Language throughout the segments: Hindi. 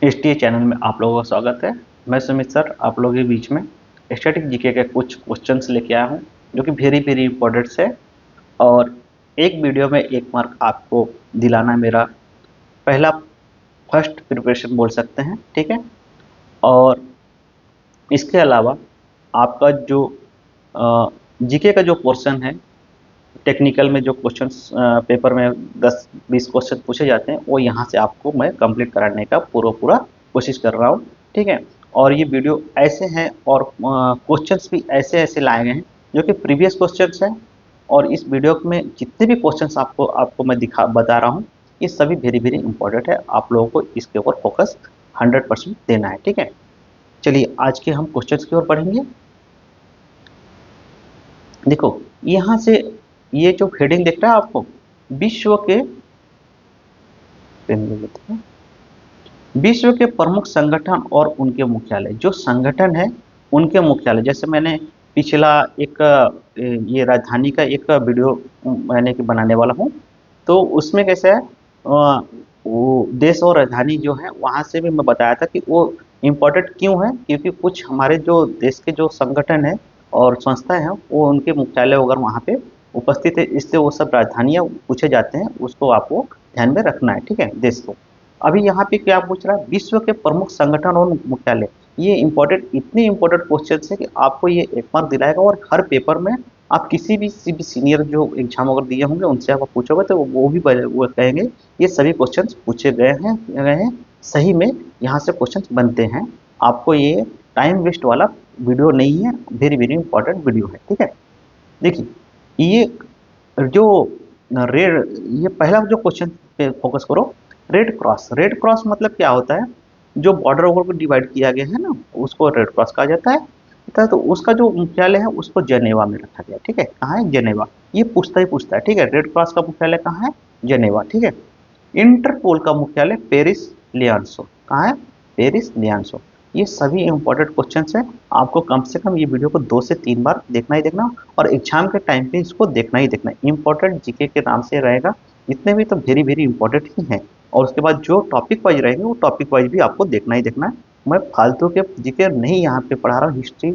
एसटीए चैनल में आप लोगों का स्वागत है। मैं सुमित सर आप लोगों के बीच में स्टैटिक जीके के कुछ क्वेश्चंस लेके आया हूँ जो कि वेरी वेरी इंपॉर्टेंट है। और एक वीडियो में एक मार्क आपको दिलाना मेरा पहला फर्स्ट प्रिपरेशन बोल सकते हैं, ठीक है। और इसके अलावा आपका जो जीके का जो पोर्शन है, टेक्निकल में जो क्वेश्चंस पेपर में 10-20 क्वेश्चन पूछे जाते हैं वो यहाँ से आपको मैं कंप्लीट कराने का पूरा पूरा कोशिश कर रहा हूँ, ठीक है। और ये वीडियो ऐसे हैं और क्वेश्चंस भी ऐसे ऐसे लाए गए हैं जो कि प्रीवियस क्वेश्चंस हैं। और इस वीडियो में जितने भी क्वेश्चंस आपको आपको मैं बता रहा हूँ ये सभी वेरी वेरी इंपॉर्टेंट है। आप लोगों को इसके ऊपर फोकस 100% देना है, ठीक है। चलिए आज के हम क्वेश्चंस की ओर पढ़ेंगे। देखो यहाँ से ये जो हेडिंग दिख रहा है आपको, विश्व के विश्व के प्रमुख संगठन और उनके मुख्यालय, जो संगठन है उनके मुख्यालय। जैसे मैंने पिछला एक ये राजधानी का एक वीडियो मैंने कि बनाने वाला हूँ, तो उसमें कैसे है वो देश और राजधानी जो है वहाँ से भी मैं बताया था कि वो इम्पोर्टेंट क्यों है, क्योंकि कुछ हमारे जो देश के जो संगठन है और संस्थाएं हैं वो उनके मुख्यालय वगैरह वहाँ पे उपस्थित है, इसलिए वो सब राजधानियाँ पूछे जाते हैं, उसको आपको ध्यान में रखना है, ठीक है, देश को। अभी यहाँ पे क्या पूछ रहा है, विश्व के प्रमुख संगठन और मुख्यालय। ये इंपॉर्टेंट, इतनी इंपॉर्टेंट क्वेश्चन है कि आपको ये एक मार्क दिलाएगा। और हर पेपर में आप किसी भी सीनियर जो एग्जाम अगर दिए होंगे उनसे आप पूछोगे तो वो भी वो कहेंगे ये सभी क्वेश्चन पूछे गए हैं सही में, यहाँ से क्वेश्चन बनते हैं। आपको ये टाइम वेस्ट वाला वीडियो नहीं है, वेरी वेरी इंपॉर्टेंट वीडियो है, ठीक है। देखिए ये जो रेड, ये पहला जो क्वेश्चन पे फोकस करो, रेड क्रॉस। रेड क्रॉस मतलब क्या होता है, जो बॉर्डर ओवर को डिवाइड किया गया है ना उसको रेड क्रॉस कहा जाता है। तो उसका जो मुख्यालय है उसको जनेवा में रखा गया, ठीक है। कहाँ है, जनेवा। ये पूछता है, ठीक है, रेड क्रॉस का मुख्यालय कहाँ है, जनेवा, ठीक है। इंटरपोल का मुख्यालय पेरिस लियान्सो, कहाँ है, पेरिस लियान्सो। ये सभी इंपॉर्टेंट क्वेश्चन है, आपको कम से कम ये वीडियो को 2 से 3 बार देखना ही देखना, और एग्जाम के टाइम पे इसको देखना ही देखना। इंपॉर्टेंट जीके के नाम से रहेगा, जितने भी तो वेरी वेरी इंपॉर्टेंट ही हैं। और उसके बाद जो टॉपिक वाइज रहेंगे वो टॉपिक वाइज भी आपको देखना ही देखना है। मैं फालतू के जीके नहीं यहाँ पे पढ़ा रहा हूँ। History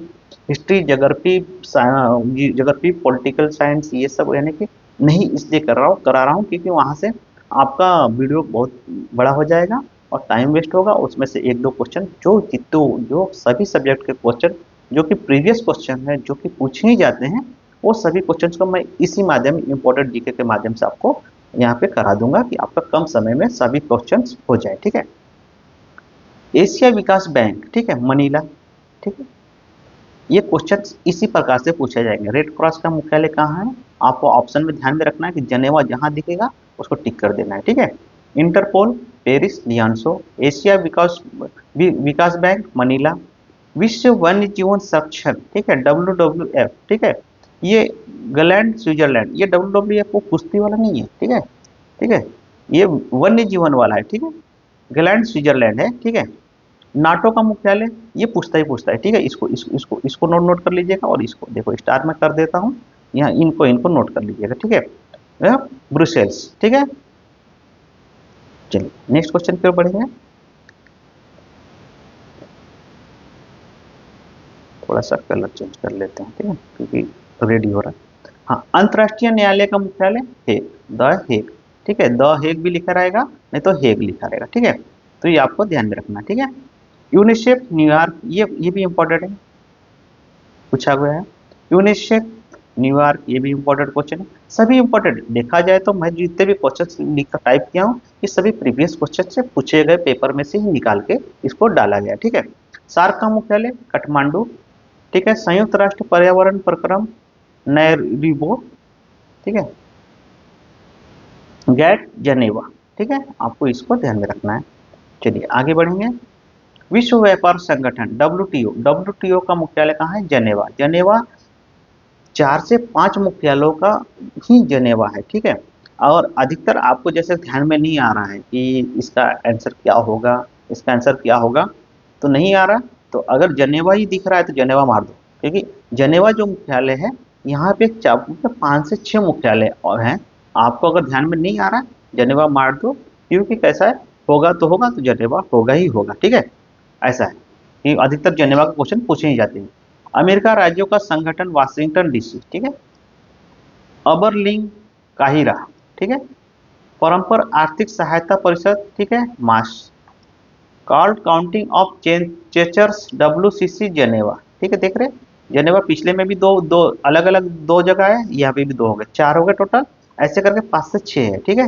history geography political science ये सब यानी कि नहीं इसलिए करा रहा हूँ क्योंकि वहाँ से आपका वीडियो बहुत बड़ा हो जाएगा और टाइम वेस्ट होगा। उसमें से एक दो क्वेश्चन जो सभी सब्जेक्ट के क्वेश्चन जो कि प्रीवियस क्वेश्चन है जो कि पूछे ही जाते हैं, वो सभी क्वेश्चन को मैं इसी माध्यम इंपॉर्टेंट जीके के माध्यम से आपको यहाँ पे करा दूंगा कि आपका कम समय में सभी क्वेश्चन हो जाए, ठीक है। एशिया विकास बैंक, ठीक है, मनीला, ठीक है। ये क्वेश्चन इसी प्रकार से पूछे जाएंगे। रेड क्रॉस का मुख्यालय कहाँ है, आपको ऑप्शन में ध्यान में रखना है कि जनेवा जहां दिखेगा उसको टिक कर देना है, ठीक है। इंटरपोल पेरिस लियान्सो, एशिया विकास बैंक मनीला, विश्व वन्य जीवन संरक्षण, ठीक है, WWF, ठीक है। ये गलैंड स्विट्जरलैंड, ये WWF वो कुश्ती वाला नहीं है, ठीक है, ठीक है। ये वन्य जीवन वाला है, ठीक है, गलैंड स्विट्जरलैंड है, ठीक है। नाटो का मुख्यालय, ये पूछता है, ठीक है। इसको नोट नोट कर लीजिएगा, और इसको देखो स्टार में कर देता हूँ, यहाँ इनको इनको नोट कर लीजिएगा, ठीक है। ब्रुसेल्स, ठीक है। चलिए नेक्स्ट क्वेश्चन की ओर बढ़ेंगे। थोड़ा सा कलर चेंज कर लेते हैं, ठीक है, क्योंकि रेडी हो रहा है। हाँ, अंतर्राष्ट्रीय न्यायालय का मुख्यालय हेग, द हेग, ठीक है। द हेग भी लिखा रहेगा, नहीं तो हेग लिखा रहेगा, ठीक है। तो ये आपको ध्यान में रखना, ठीक है। यूनिसेफ न्यूयॉर्क, ये भी इंपॉर्टेंट है, पूछा गया है। यूनिसेफ न्यूयॉर्क, ये भी इंपॉर्टेंट क्वेश्चन है। सभी इंपॉर्टेंट देखा जाए तो मैं जितने भी क्वेश्चन लिख कर टाइप किया हूँ ये सभी प्रीवियस क्वेश्चन से पूछे गए पेपर में से ही निकाल के इसको डाला गया, ठीक है। सार्क का मुख्यालय काठमांडू, ठीक है। संयुक्त राष्ट्र पर्यावरण प्रकरण नैरोबी, ठीक है। गैट जनेवा, ठीक है, आपको इसको ध्यान में रखना है। चलिए आगे बढ़ेंगे। विश्व व्यापार संगठन WTO का मुख्यालय कहाँ है, जनेवा। जनेवा 4 से 5 मुख्यालयों का ही जनेवा है, ठीक है। और अधिकतर आपको जैसे ध्यान में नहीं आ रहा है कि इसका आंसर क्या होगा, इसका आंसर क्या होगा, तो नहीं आ रहा, तो अगर जनेवा ही दिख रहा है तो जनेवा मार दो, क्योंकि जनेवा जो मुख्यालय है यहाँ पे 5 से 6 मुख्यालय और हैं। आपको अगर ध्यान में नहीं आ रहा है जनेवा मार दो, क्योंकि कैसा है होगा तो होगा, तो जनेवा होगा ही होगा, ठीक है। ऐसा है कि अधिकतर जनेवा का क्वेश्चन पूछे ही जाते हैं। अमेरिका राज्यों का संगठन वाशिंगटन डीसी, ठीक है। अबरलिंग काहिरा, ठीक है। परस्पर आर्थिक सहायता परिषद, ठीक है, मास। कार्ड काउंटिंग ऑफ चेचर्स, डब्ल्यूसीसी जनेवा, ठीक है। देख रहे हैं? जनेवा पिछले में भी दो दो अलग अलग दो जगह है, यहाँ पे भी दो हो गए, चार हो गए टोटल। ऐसे करके 5 से 6 है, ठीक है।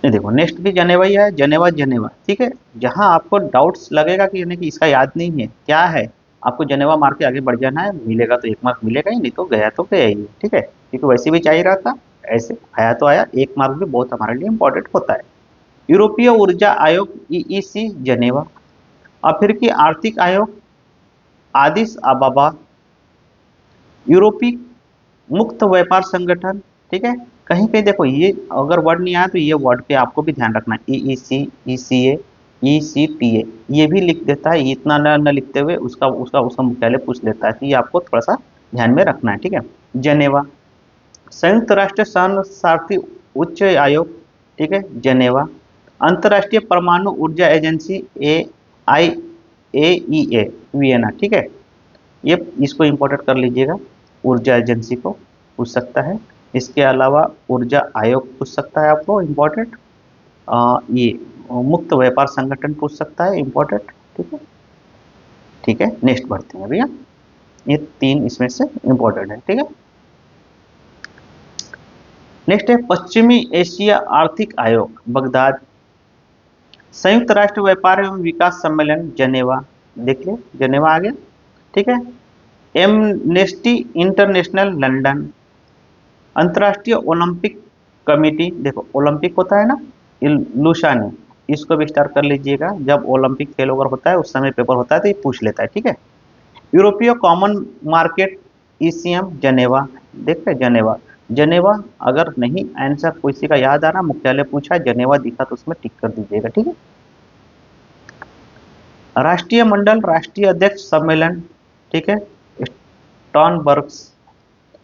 ये देखो नेक्स्ट भी जनेवा ही है, जनेवा जनेवा, ठीक है। जहां आपको डाउट्स लगेगा कि यानी कि इसका याद नहीं है क्या है, आपको जनेवा मार के आगे बढ़ जाना है, मिलेगा तो 1 मार्क मिलेगा ही, नहीं तो गया ही है, ठीक है। क्योंकि वैसे भी चाहिए रहा था, ऐसे आया तो आया, 1 मार्क भी बहुत हमारे लिए इंपॉर्टेंट होता है। यूरोपीय ऊर्जा आयोग ईईसी जनेवा। अफ्रीकी आर्थिक आयोग आदिस अबाबा। यूरोपीय मुक्त व्यापार संगठन, ठीक है। कहीं कहीं देखो ये अगर वर्ड नहीं आया तो ये वर्ड पे आपको भी ध्यान रखना है, ईईसी, ईसीए, ईसीटीए, ये भी लिख देता है, इतना न लिखते हुए उसका उसका उसका मुख्यालय पूछ लेता है, तो ये आपको थोड़ा सा ध्यान में रखना है, ठीक है। जनेवा। संयुक्त राष्ट्र शरणार्थी उच्च आयोग, ठीक है, जनेवा। अंतर्राष्ट्रीय परमाणु ऊर्जा agency A I A E A Vienna, ठीक है। ये इसको इंपॉर्टेंट कर लीजिएगा, ऊर्जा एजेंसी को पूछ सकता है। इसके अलावा ऊर्जा आयोग पूछ सकता है आपको इंपॉर्टेंट। ये मुक्त व्यापार संगठन पूछ सकता है इंपॉर्टेंट, ठीक है। ठीक है, नेक्स्ट बढ़ते हैं भैया। ये 3 इसमें से इंपॉर्टेंट है, ठीक है। नेक्स्ट है पश्चिमी एशिया आर्थिक आयोग बगदाद। संयुक्त राष्ट्र व्यापार एवं विकास सम्मेलन जनेवा, देख लिया जनेवा आ गया, ठीक है। Amnesty international London. अंतर्राष्ट्रीय ओलंपिक कमेटी, देखो ओलंपिक होता है ना, लुसानी, इसको भी स्टार कर लीजिएगा, जब ओलंपिक खेल अगर होता है उस समय पेपर होता है तो ये पूछ लेता है, ठीक है। यूरोपीय कॉमन मार्केट ईसीएम जनेवा, देख रहे जनेवा। जनेवा अगर नहीं आंसर किसी का याद आ रहा, मुख्यालय पूछा जनेवा दिखा तो उसमें टिक कर दीजिएगा, ठीक है। राष्ट्रीय मंडल राष्ट्रीय अध्यक्ष सम्मेलन, ठीक है, स्टॉनबर्ग्स।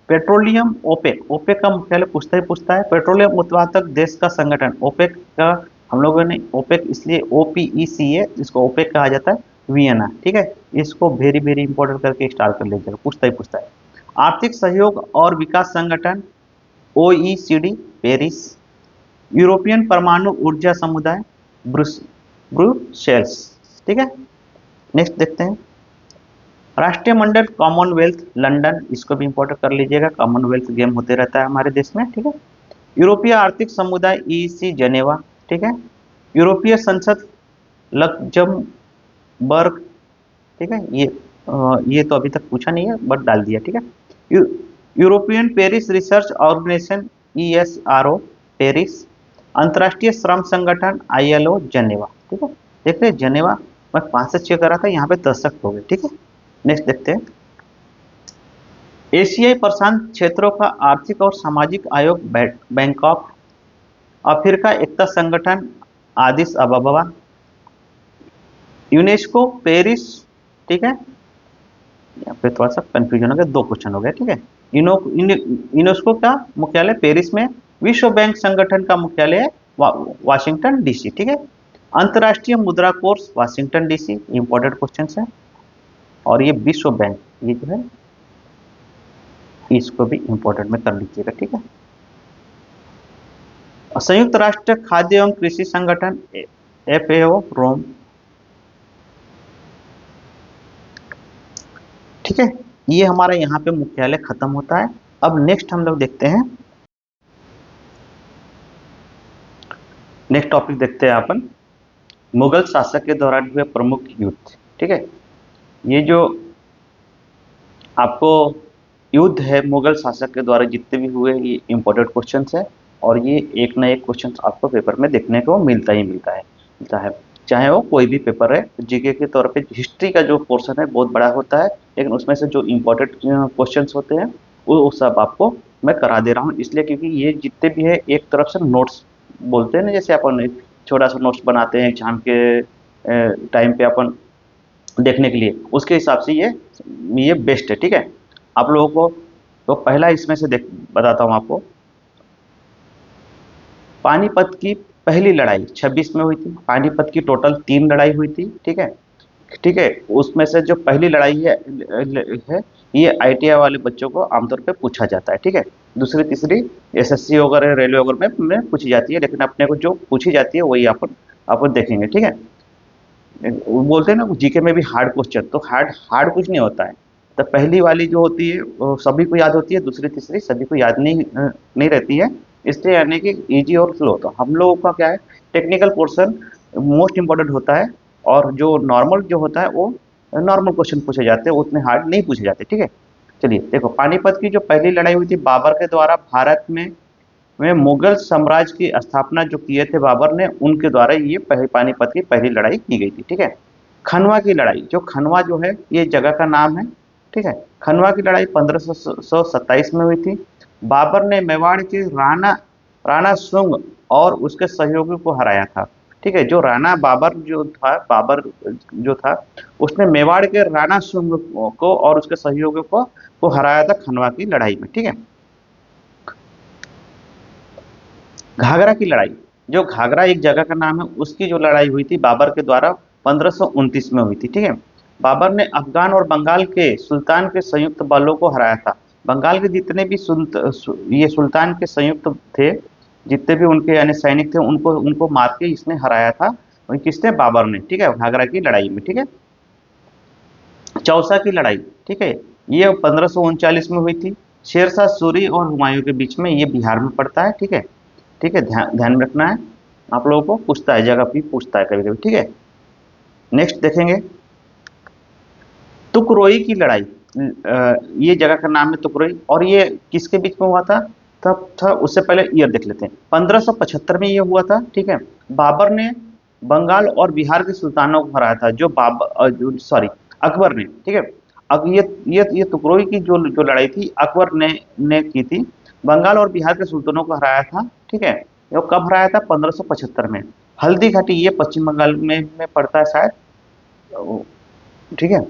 पेट्रोलियम ओपेक, ओपेक का मुख्यालय पूछता है, पेट्रोलियम उत्पादक देश का संगठन ओपेक का, हम लोगों ने ओपेक इसलिए ओपीईसी है, इसको ओपेक कहा जाता है, वियना, ठीक है। इसको वेरी वेरी इंपॉर्टेंट करके स्टार कर लीजिएगा, पूछता है। आर्थिक सहयोग और विकास संगठन ओईसीडी पेरिस। यूरोपियन परमाणु ऊर्जा समुदाय ब्रुसेल्स, ठीक है। नेक्स्ट देखते हैं राष्ट्रीय मंडल कॉमनवेल्थ लंदन, इसको भी इंपॉर्टेंट कर लीजिएगा, कॉमनवेल्थ गेम होते रहता है हमारे देश में, ठीक है। यूरोपीय आर्थिक समुदाय ईसी जनेवा, ठीक है। यूरोपीय संसद लक्जमबर्ग, ठीक है। ये तो अभी तक पूछा नहीं है बट डाल दिया, ठीक है। European Paris research organisation ESRO Paris. अंतर्राष्ट्रीय श्रम संगठन आईएलओ जनेवा, ठीक है। देख रहे जनेवा मैं 5 से 6 करा था, यहाँ पे 10 तक हो गए, ठीक है। नेक्स्ट देखते हैं एशियाई प्रशांत क्षेत्रों का आर्थिक और सामाजिक आयोग बैंकॉक। अफ्रीका एकता संगठन आदिस अबाबा। यूनेस्को पेरिस, ठीक है। यहाँ पे थोड़ा सा कंफ्यूजन हो गया, 2 क्वेश्चन हो गए, ठीक है। यूनेस्को का मुख्यालय पेरिस में। विश्व बैंक संगठन का मुख्यालय है वाशिंगटन डीसी, ठीक है। अंतर्राष्ट्रीय मुद्रा कोष वाशिंगटन डीसी, इंपॉर्टेंट क्वेश्चन है। और ये विश्व बैंक, ये जो है इसको भी इंपॉर्टेंट में कर लीजिएगा, ठीक है। संयुक्त राष्ट्र खाद्य एवं कृषि संगठन एफएओ रोम, ठीक है। ये हमारा यहाँ पे मुख्यालय खत्म होता है। अब नेक्स्ट हम लोग देखते हैं, नेक्स्ट टॉपिक देखते हैं अपन मुगल शासक के दौरान हुए प्रमुख युद्ध, ठीक है। ये जो आपको युद्ध है मुगल शासक के द्वारा जितने भी हुए, ये इंपॉर्टेंट क्वेश्चंस है, और ये एक ना एक क्वेश्चन आपको पेपर में देखने को मिलता है, चाहे वो कोई भी पेपर है। जीके के तौर पे हिस्ट्री का जो पोर्शन है बहुत बड़ा होता है, लेकिन उसमें से जो इंपॉर्टेंट क्वेश्चंस होते हैं वो सब आपको मैं करा दे रहा हूँ, इसलिए क्योंकि ये जितने भी है एक तरफ से नोट्स बोलते हैं ना, जैसे अपन एक छोटा सा नोट्स बनाते हैं एग्जाम के टाइम पे अपन देखने के लिए, उसके हिसाब से ये बेस्ट है, ठीक है। आप लोगों को तो पहला इसमें से देख बताता हूँ आपको, पानीपत की पहली लड़ाई 26 में हुई थी। पानीपत की टोटल 3 लड़ाई हुई थी, ठीक है। ठीक है, उसमें से जो पहली लड़ाई है ये आईटीआई वाले बच्चों को आमतौर पे पूछा जाता है, ठीक है। दूसरी तीसरी एसएससी वगैरह रेलवे वगैरह में पूछी जाती है, लेकिन अपने को जो पूछी जाती है वही अपन अपन देखेंगे, ठीक है। वो बोलते हैं ना जीके में भी हार्ड क्वेश्चन, तो हार्ड हार्ड कुछ नहीं होता है। तो पहली वाली जो होती है वो सभी को याद होती है, दूसरी तीसरी सभी को याद नहीं रहती है। इसलिए यानी कि इजी और स्लो। तो हम लोगों का क्या है, टेक्निकल पोर्शन मोस्ट इंपॉर्टेंट होता है, और जो नॉर्मल जो होता है वो नॉर्मल क्वेश्चन पूछे जाते हैं, उतने हार्ड नहीं पूछे जाते, ठीक है। चलिए देखो, पानीपत की जो पहली लड़ाई हुई थी बाबर के द्वारा भारत में मुगल साम्राज्य की स्थापना जो किए थे बाबर ने, उनके द्वारा ये पानीपत की पहली लड़ाई की गई थी, ठीक है। खनवा की लड़ाई, जो खनवा जो है ये जगह का नाम है, ठीक है। खनवा की लड़ाई 1527 में हुई थी। बाबर ने मेवाड़ के राणा राणा सुंग और उसके सहयोगियों को हराया था, ठीक है। जो राणा बाबर जो था उसने मेवाड़ के राणा सुंग को और उसके सहयोगियों को हराया था खनवा की लड़ाई में, ठीक है। घाघरा की लड़ाई, जो घाघरा एक जगह का नाम है, उसकी जो लड़ाई हुई थी बाबर के द्वारा 1529 में हुई थी, ठीक है। बाबर ने अफगान और बंगाल के सुल्तान के संयुक्त बलों को हराया था। बंगाल के जितने भी ये सुल्तान के संयुक्त थे, जितने भी उनके यानी सैनिक थे, उनको उनको मार के इसने हराया था। और किसने? बाबर ने, ठीक है, घाघरा की लड़ाई में, ठीक है। चौसा की लड़ाई, ठीक है, ये 1539 में हुई थी। शेरशाह सूरी और हुमायूं के बीच में, ये बिहार में पड़ता है, ठीक है। ठीक है, ध्यान ध्यान में रखना है, आप लोगों को पूछता है, जगह भी पूछता है कभी कभी, ठीक है। नेक्स्ट देखेंगे, तुकरोई की लड़ाई। ये जगह का नाम है तुकरोई, और ये किसके बीच में हुआ था? तब था, उससे पहले ईयर देख लेते हैं। 1575 में ये हुआ था, ठीक है। बाबर ने बंगाल और बिहार के सुल्तानों को हराया था, जो सॉरी, अकबर ने, ठीक है। अब ये तुकरोई की जो जो लड़ाई थी अकबर ने की थी। बंगाल और बिहार के सुल्तानों को हराया था, ठीक है। ये कब हराया था? 1575 में। हल्दी घाटी, ये पश्चिम बंगाल में पड़ता है शायद, ठीक है।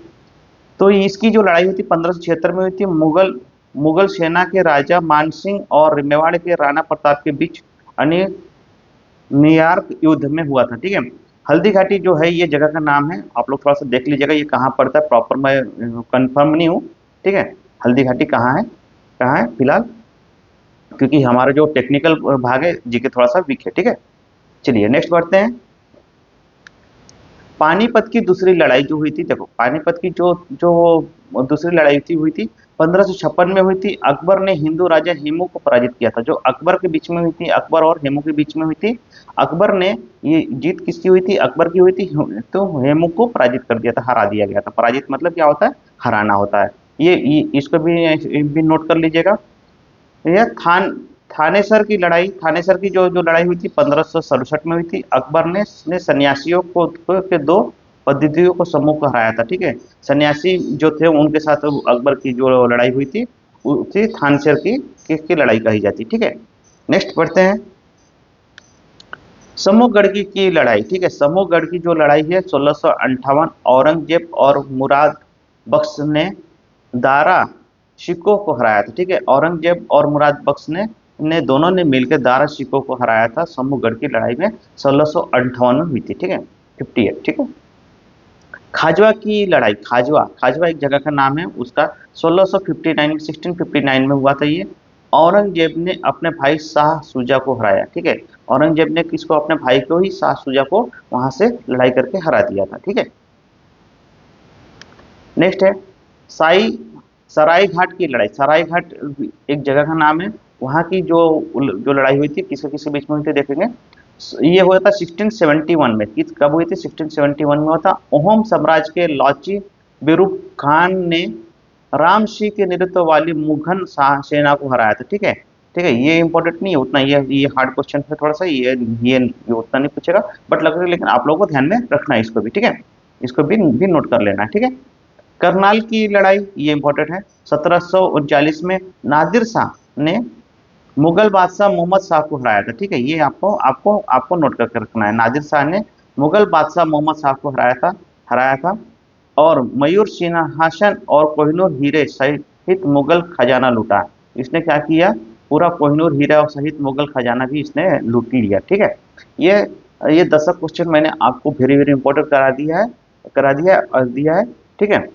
तो इसकी जो लड़ाई हुई थी 1576 में हुई थी। मुगल मुगल सेना के राजा मानसिंह और मेवाड़ के राणा प्रताप के बीच न्यूयॉर्क युद्ध में हुआ था, ठीक है। हल्दी घाटी जो है ये जगह का नाम है, आप लोग थोड़ा सा देख लीजिएगा ये कहाँ पड़ता है, प्रॉपर मैं कंफर्म नहीं हूँ, ठीक है। हल्दी घाटी कहाँ है फिलहाल, क्योंकि हमारा जो टेक्निकल भाग है जीके थोड़ा सा वीक है, ठीक है। चलिए नेक्स्ट बढ़ते हैं। पानीपत की दूसरी लड़ाई जो हुई थी, देखो पानीपत की जो जो दूसरी लड़ाई हुई थी 1556 में हुई थी। अकबर ने हिंदू राजा हेमू को पराजित किया था। जो अकबर के बीच में हुई थी, अकबर और हेमू के बीच में हुई थी। अकबर ने, ये जीत किसकी हुई थी? अकबर की हुई थी। तो हेमू को पराजित कर दिया था, हरा दिया गया था। पराजित मतलब क्या होता है? हराना होता है। ये इसको भी नोट कर लीजिएगा। यह थानेसर की लड़ाई, थानेसर की जो जो लड़ाई हुई थी 1567 में हुई थी। अकबर ने सन्यासियों के दो पद्धतियों को समूह को हराया था, ठीक है। सन्यासी जो थे उनके साथ अकबर की जो लड़ाई हुई थी उसी थानेसर की लड़ाई कही जाती, ठीक है। नेक्स्ट पढ़ते हैं, समूहगढ़ की लड़ाई, ठीक है। समूहगढ़ की जो लड़ाई है 1658, औरंगजेब और मुराद बख्श ने दारा शिकोह को हराया था, ठीक है। औरंगजेब और मुराद बख्श ने दोनों ने मिलकर दारा शिकोह को हराया था समूहगढ़ की लड़ाई में 1658 में हुई थी, ठीक है। 58, ठीक है। खाजवा की लड़ाई, खाजवा खाजवा एक जगह का नाम है, उसका 1659 में हुआ था ये। औरंगजेब ने अपने भाई शाह सुजा को हराया, ठीक है। औरंगजेब ने किसको? अपने भाई को ही, शाह सुजा को वहां से लड़ाई करके हरा दिया था, ठीक है। नेक्स्ट है साई सराय घाट की लड़ाई। सराय घाट एक जगह का नाम है, वहां की जो जो लड़ाई हुई थी किसके किसके बीच में हुई थी देखेंगे। ये हुआ था 1671 में। किस कब हुई थी? 1671 में हुआ था। ओहम साम्राज्य के लाची बिरुख खान ने राम सिंह के नेतृत्व वाली मुगल सेना को हराया था, ठीक है। ठीक है, ये इंपॉर्टेंट नहीं है उतना, ये हार्ड क्वेश्चन है थोड़ा सा, ये उतना नहीं पूछेगा, बट लग रहा है, लेकिन आप लोगों को ध्यान में रखना है इसको भी, ठीक है। इसको भी नोट कर लेना है, ठीक है। करनाल की लड़ाई, ये इंपॉर्टेंट है। 1739 में नादिर शाह ने मुगल बादशाह मोहम्मद शाह को हराया था, ठीक है। ये आपको आपको आपको नोट करके रखना है। नादिर शाह ने मुगल बादशाह मोहम्मद शाह को हराया था। और मयूर सिंहासन और कोहिनूर हीरे सहित मुगल खजाना लूटा। इसने क्या किया? पूरा कोहिनूर हीरा और सहित मुगल खजाना भी इसने लूट लिया। ठीक है, ये ये 10 क्वेश्चन मैंने आपको वेरी वेरी इंपॉर्टेंट करा दिया है। ठीक है,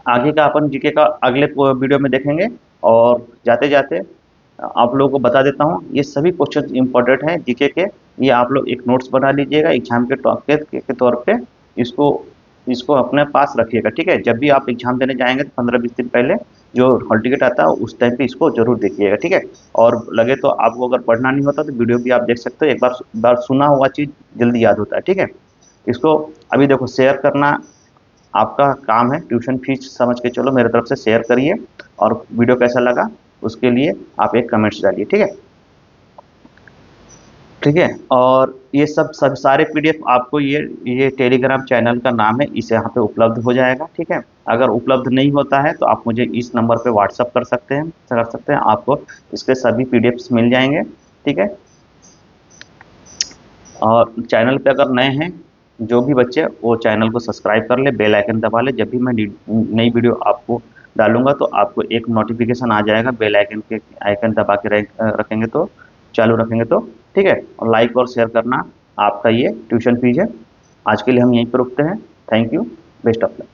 आगे का अपन जीके का अगले वीडियो में देखेंगे। और जाते जाते आप लोगों को बता देता हूँ, ये सभी क्वेश्चन इंपॉर्टेंट हैं जीके के। ये आप लोग एक नोट्स बना लीजिएगा एग्जाम के तौर पे। इसको इसको अपने पास रखिएगा। ठीक है, जब भी आप एग्जाम देने जाएंगे तो 15-20 दिन पहले जो हॉल टिकट आता है उस टाइम पे इसको जरूर देखिएगा। ठीक है, और लगे तो आपको अगर पढ़ना नहीं होता तो वीडियो भी आप देख सकते हो। एक बार सुना हुआ चीज़ जल्दी याद होता है। ठीक है, इसको अभी देखो शेयर करना आपका काम है, ट्यूशन फीस समझ के चलो, मेरे तरफ से शेयर करिए। और वीडियो कैसा लगा उसके लिए आप एक कमेंट्स डालिए। ठीक है, ठीक है। और ये सब सारे पीडीएफ आपको ये टेलीग्राम चैनल का नाम है, इसे यहाँ पे उपलब्ध हो जाएगा। ठीक है, अगर उपलब्ध नहीं होता है तो आप मुझे इस नंबर पे व्हाट्सअप कर सकते हैं, आपको इसके सभी पीडीएफ्स मिल जाएंगे। ठीक है, और चैनल पे अगर नए हैं जो भी बच्चे, वो चैनल को सब्सक्राइब कर ले, बेल आइकन दबा ले। जब भी मैं नई वीडियो आपको डालूंगा तो आपको एक नोटिफिकेशन आ जाएगा। बेल आइकन के आइकन दबा के रखेंगे तो, चालू रखेंगे तो। ठीक है, और लाइक और शेयर करना आपका ये ट्यूशन फीस है। आज के लिए हम यहीं पर रुकते हैं। Thank you, best of luck.